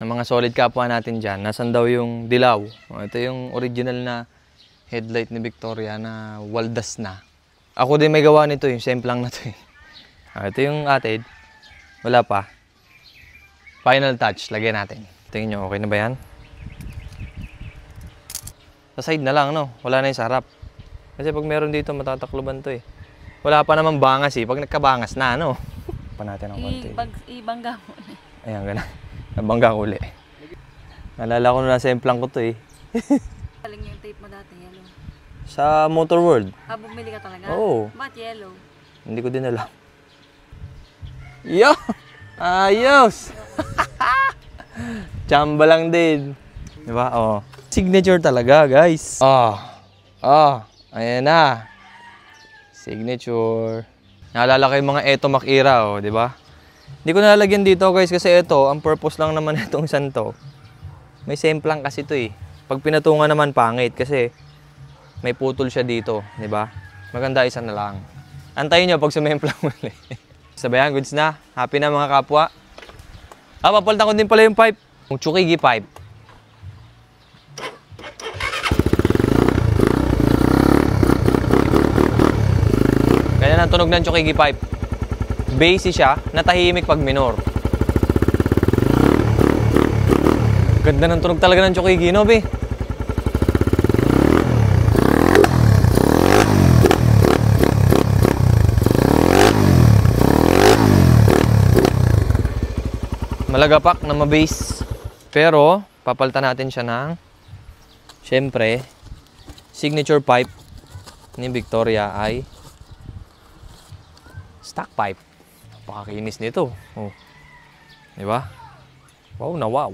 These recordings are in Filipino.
ng mga solid kapwa natin dyan, nasan daw yung dilaw. Ito yung original na headlight ni Victoria na waldas na. Ako din may gawa nito, yung same lang na to. Ito yung atin. Wala pa. Final touch, lagyan natin. Tingin nyo, okay na ba yan? Sa side na lang, no? Wala na yung sa harap. Kasi pag meron dito, matatakloban to eh. Wala pa naman bangas eh. Pag nagkabangas na, no? Pa natin ang konti. Ibangga mo. Ayan, gano'n. Nabangga ko uli. Nalala ko na semplang ko to eh. Galing yung tape mo dati, yellow. Sa Motor World. Bumili ka talaga? Oo. Ba't yellow? Hindi ko din alam. Yo! Ayos! Chamba lang din. Diba? Oh. Signature talaga, guys. Ayan na. Signature. Naalala ko yung mga Etomac era, oh, di ba? Hindi ko nalalagyan dito, guys, kasi ito, ang purpose lang naman itong santo. May semplang kasi ito eh. Pag pinatungan naman pangit kasi may putol siya dito, di ba? Maganda isa na lang. Antayin nyo pag sumemplang muli. Sabayan, goods na. Happy na mga kapwa. Papalitan ko din pala yung pipe. Yung Chukigi pipe. Ganyan ang tunog ng Chukigi pipe. Bassy siya, natahimik pag minor. Ganda ng tunog talaga ng Chukigi, no, be? Malagapak na ma-bass. Pero, papalitan natin siya ng, syempre, signature pipe ni Victoria ay stock pipe. Napakakinis nito. Oh. Di ba? Wow na wow.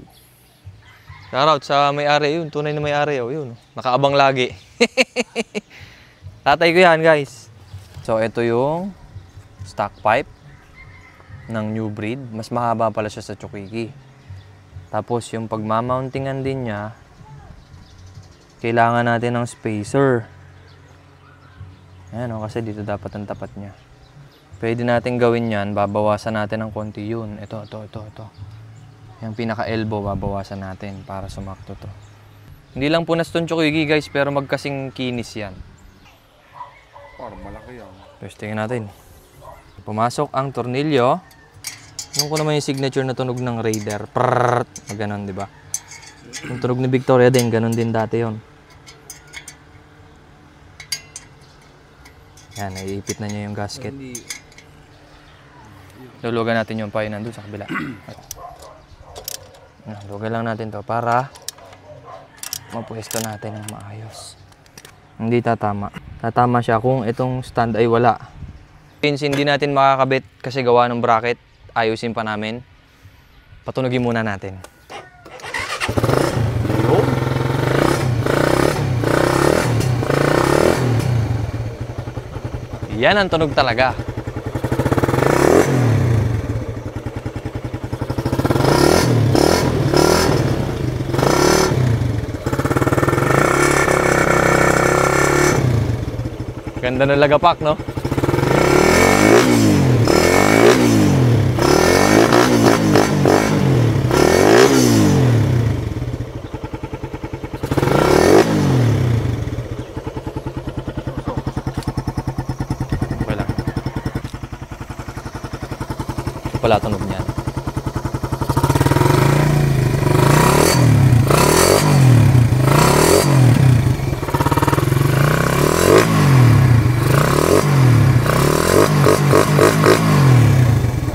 Shoutout sa may-ari yun. Tunay na may-ari yun. Nakaabang lagi. Tatay ko yan, guys. So, ito yung stock pipe ng new breed. Mas mahaba pala siya sa Chukigi. Tapos, yung pagmamountingan din niya, kailangan natin ng spacer. Ayan o, kasi dito dapat ang tapat niya. Pwede natin gawin yan, babawasan natin ng konti yun. Ito. Yung pinaka-elbow, babawasan natin para sumakto to. Hindi lang punas tong Chukigi, guys, pero magkasing kinis yan. Parang malaki yan. Testingin natin. Pumasok ang tornilyo. Yung ko naman yung signature na tunog ng Raider. Prrrrt. Ganon, di ba? Yung tunog ni Victoria din, ganon din dati yon. Yan, naiipit na niya yung gasket. Lulugan natin yung payo nandun sa kabila. Lugan lang natin to para mapwesto natin ng maayos. Hindi tatama. Tatama siya kung itong stand ay wala. Since hindi natin makakabit kasi gawa ng bracket, ayusin pa namin. Patunogin muna natin. Yan ang tunog talaga. Ganda ng lagapak, no? Wala tunog niyan.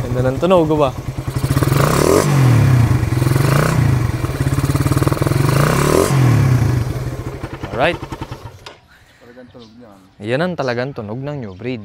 Ganda ng tunog ba? Alright. Talagang tunog niyan. Yan ang talagang tunog ng new breed.